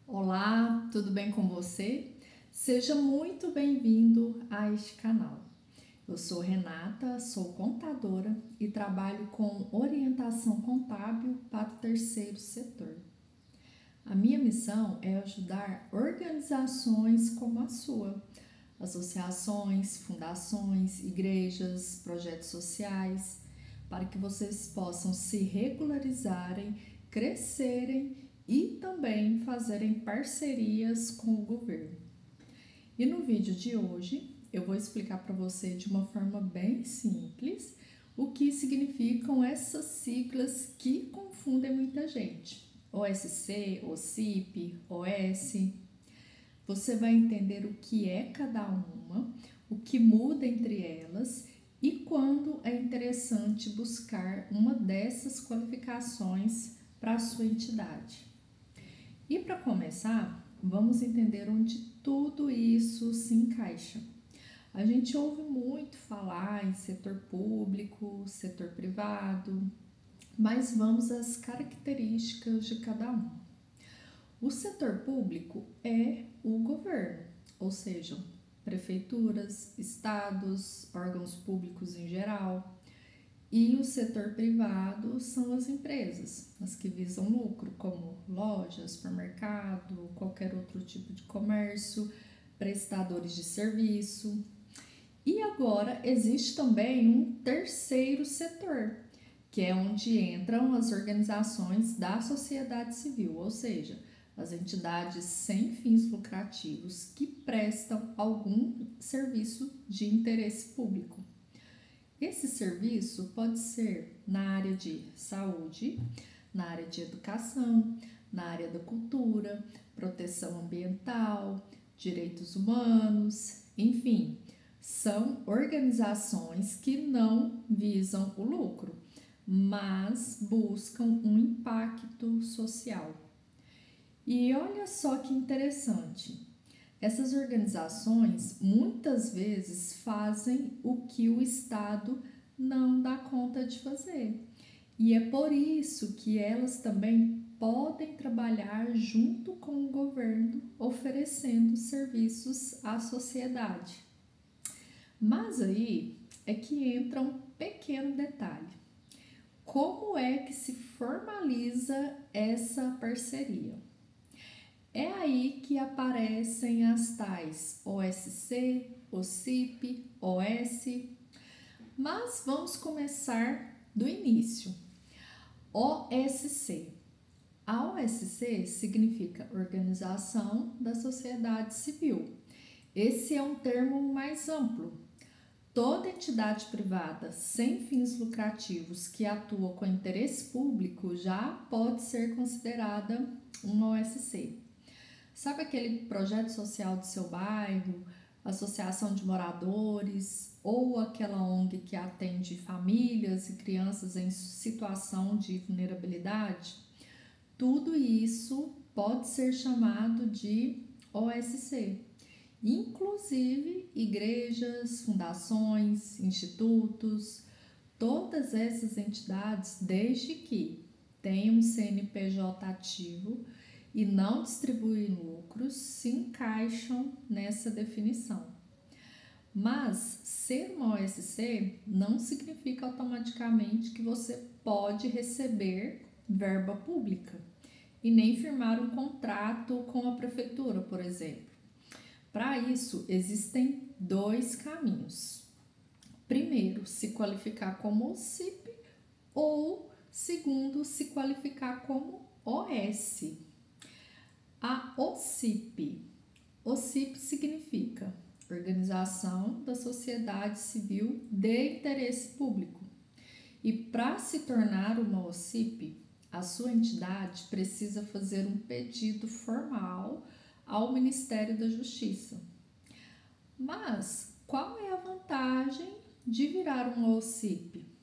Olá, tudo bem com você? Seja muito bem-vindo a este canal. Eu sou Renata, sou contadora e trabalho com orientação contábil para o terceiro setor. A minha missão é ajudar organizações como a sua, associações, fundações, igrejas, projetos sociais, para que vocês possam se regularizarem, crescerem e também fazerem parcerias com o governo. E no vídeo de hoje eu vou explicar para você de uma forma bem simples o que significam essas siglas que confundem muita gente. OSC, OCIP, OS. Você vai entender o que é cada uma, o que muda entre elas e quando é interessante buscar uma dessas qualificações para a sua entidade. E para começar, vamos entender onde tudo isso se encaixa. A gente ouve muito falar em setor público, setor privado, mas vamos às características de cada um. O setor público é o governo, ou seja, prefeituras, estados, órgãos públicos em geral. E o setor privado são as empresas, as que visam lucro, como lojas, supermercado, qualquer outro tipo de comércio, prestadores de serviço. E agora existe também um terceiro setor, que é onde entram as organizações da sociedade civil, ou seja, as entidades sem fins lucrativos que prestam algum serviço de interesse público. Esse serviço pode ser na área de saúde, na área de educação, na área da cultura, proteção ambiental, direitos humanos, enfim, são organizações que não visam o lucro, mas buscam um impacto social. E olha só que interessante. Essas organizações muitas vezes fazem o que o Estado não dá conta de fazer. E é por isso que elas também podem trabalhar junto com o governo, oferecendo serviços à sociedade. Mas aí é que entra um pequeno detalhe. Como é que se formaliza essa parceria? É aí que aparecem as tais OSC, OCIP, OS. Mas vamos começar do início. OSC. A OSC significa Organização da Sociedade Civil. Esse é um termo mais amplo. Toda entidade privada sem fins lucrativos que atua com interesse público já pode ser considerada uma OSC. Sabe aquele projeto social do seu bairro, associação de moradores ou aquela ONG que atende famílias e crianças em situação de vulnerabilidade? Tudo isso pode ser chamado de OSC. Inclusive igrejas, fundações, institutos, todas essas entidades, desde que tenham um CNPJ ativo e não distribuem lucros, se encaixam nessa definição. Mas ser uma OSC não significa automaticamente que você pode receber verba pública e nem firmar um contrato com a prefeitura, por exemplo. Para isso, existem dois caminhos. Primeiro, se qualificar como OCIP ou, segundo, se qualificar como OS. A OCIP. OCIP significa Organização da Sociedade Civil de Interesse Público. E para se tornar uma OCIP, a sua entidade precisa fazer um pedido formal ao Ministério da Justiça. Mas qual é a vantagem de virar uma OCIP?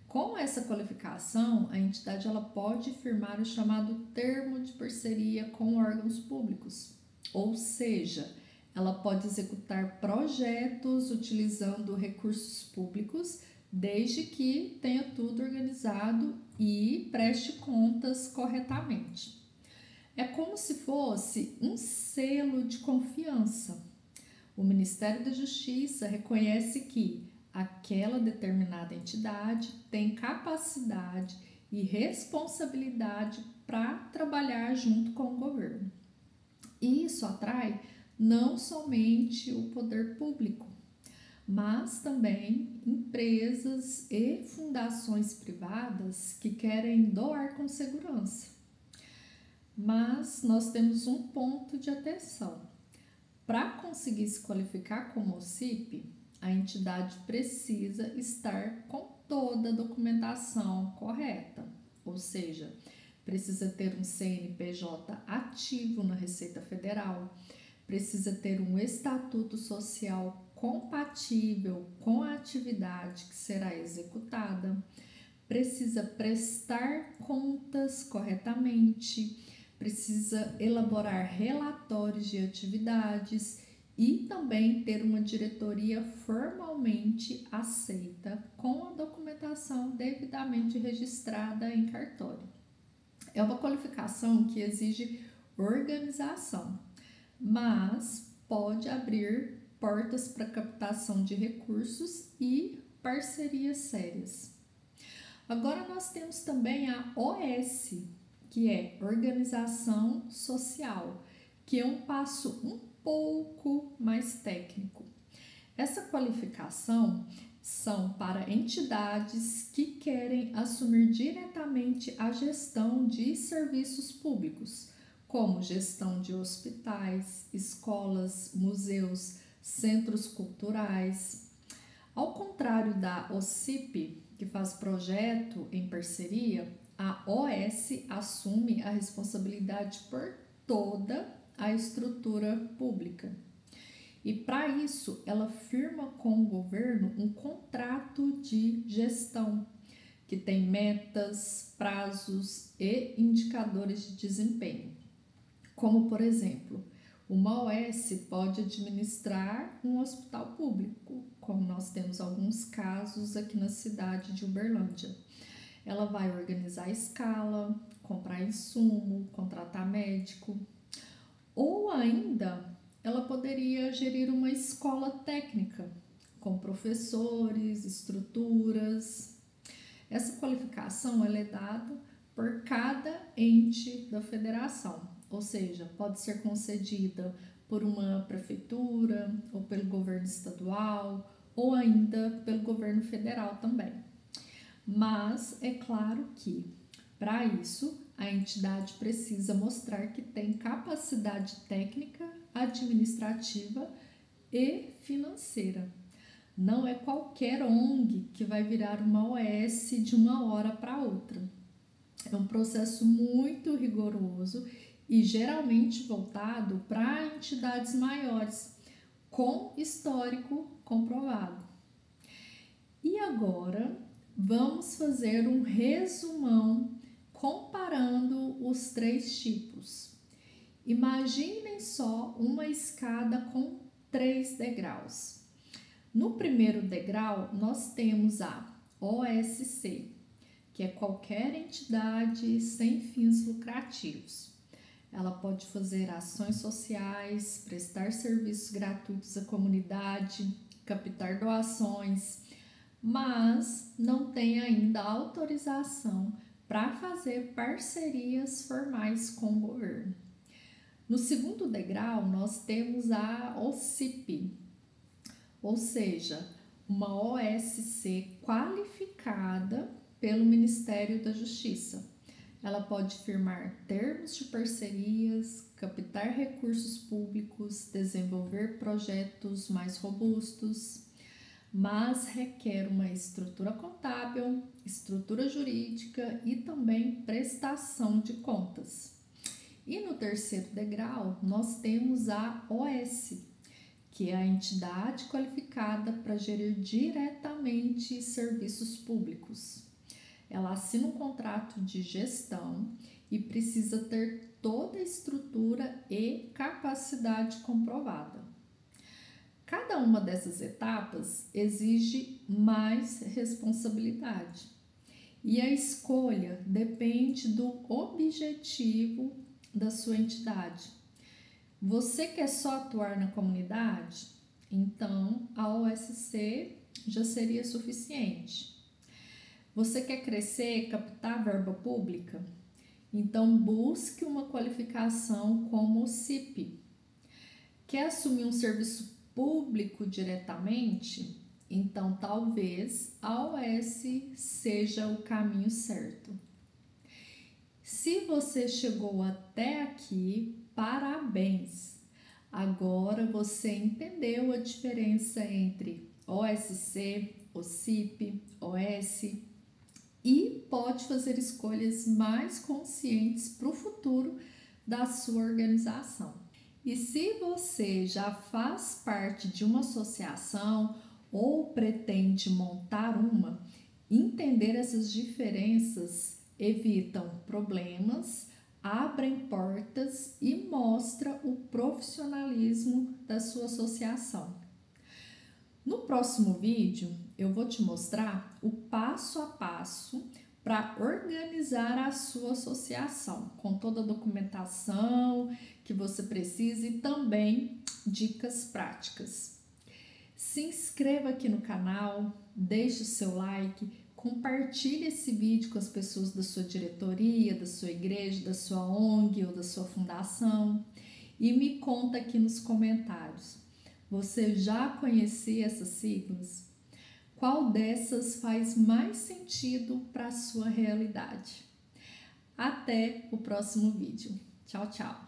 Com essa qualificação, a entidade ela pode firmar o chamado termo de parceria com órgãos públicos, ou seja, ela pode executar projetos utilizando recursos públicos, desde que tenha tudo organizado e preste contas corretamente. É como se fosse um selo de confiança. O Ministério da Justiça reconhece que aquela determinada entidade tem capacidade e responsabilidade para trabalhar junto com o governo. E isso atrai não somente o poder público, mas também empresas e fundações privadas que querem doar com segurança. Mas nós temos um ponto de atenção. Para conseguir se qualificar como OCIP, a entidade precisa estar com toda a documentação correta, ou seja, precisa ter um CNPJ ativo na Receita Federal, precisa ter um estatuto social compatível com a atividade que será executada, precisa prestar contas corretamente, precisa elaborar relatórios de atividades e também ter uma diretoria formalmente aceita com a documentação devidamente registrada em cartório. É uma qualificação que exige organização, mas pode abrir portas para captação de recursos e parcerias sérias. Agora nós temos também a OS, que é Organização Social, que é um passo um pouco mais técnico. Essa qualificação são para entidades que querem assumir diretamente a gestão de serviços públicos, como gestão de hospitais, escolas, museus, centros culturais. Ao contrário da OCIP, que faz projeto em parceria, a OS assume a responsabilidade por toda a estrutura pública. E para isso, ela firma com o governo um contrato de gestão, que tem metas, prazos e indicadores de desempenho. Como, por exemplo, uma OS pode administrar um hospital público, como nós temos alguns casos aqui na cidade de Uberlândia. Ela vai organizar a escala, comprar insumo, contratar médico, ou ainda ela poderia gerir uma escola técnica com professores, estruturas. Essa qualificação ela é dada por cada ente da federação, ou seja, pode ser concedida por uma prefeitura ou pelo governo estadual ou ainda pelo governo federal também. Mas é claro que, para isso, a entidade precisa mostrar que tem capacidade técnica, administrativa e financeira. Não é qualquer ONG que vai virar uma OS de uma hora para outra. É um processo muito rigoroso e geralmente voltado para entidades maiores, com histórico comprovado. E agora vamos fazer um resumão comparando os três tipos. Imaginem só uma escada com 3 degraus. No primeiro degrau, nós temos a OSC, que é qualquer entidade sem fins lucrativos. Ela pode fazer ações sociais, prestar serviços gratuitos à comunidade, captar doações, mas não tem ainda autorização para fazer parcerias formais com o governo. No segundo degrau, nós temos a OCIP, ou seja, uma OSC qualificada pelo Ministério da Justiça. Ela pode firmar termos de parcerias, captar recursos públicos, desenvolver projetos mais robustos, mas requer uma estrutura contábil, estrutura jurídica e também prestação de contas. E no terceiro degrau, nós temos a OS, que é a entidade qualificada para gerir diretamente serviços públicos. Ela assina um contrato de gestão e precisa ter toda a estrutura e capacidade comprovada. Cada uma dessas etapas exige mais responsabilidade e a escolha depende do objetivo da sua entidade. Você quer só atuar na comunidade? Então, a OSC já seria suficiente. Você quer crescer, captar verba pública? Então, busque uma qualificação como o CIP. Quer assumir um serviço público diretamente? Então, talvez a OS seja o caminho certo. Se você chegou até aqui, parabéns! Agora você entendeu a diferença entre OSC, OCIP, OS e pode fazer escolhas mais conscientes para o futuro da sua organização. E se você já faz parte de uma associação ou pretende montar uma, entender essas diferenças evitam problemas, abrem portas e mostra o profissionalismo da sua associação. No próximo vídeo, eu vou te mostrar o passo a passo para organizar a sua associação, com toda a documentação que você precisa e também dicas práticas. Se inscreva aqui no canal, deixe o seu like, compartilhe esse vídeo com as pessoas da sua diretoria, da sua igreja, da sua ONG ou da sua fundação e me conta aqui nos comentários. Você já conhecia essas siglas? Qual dessas faz mais sentido para a sua realidade? Até o próximo vídeo. Tchau, tchau!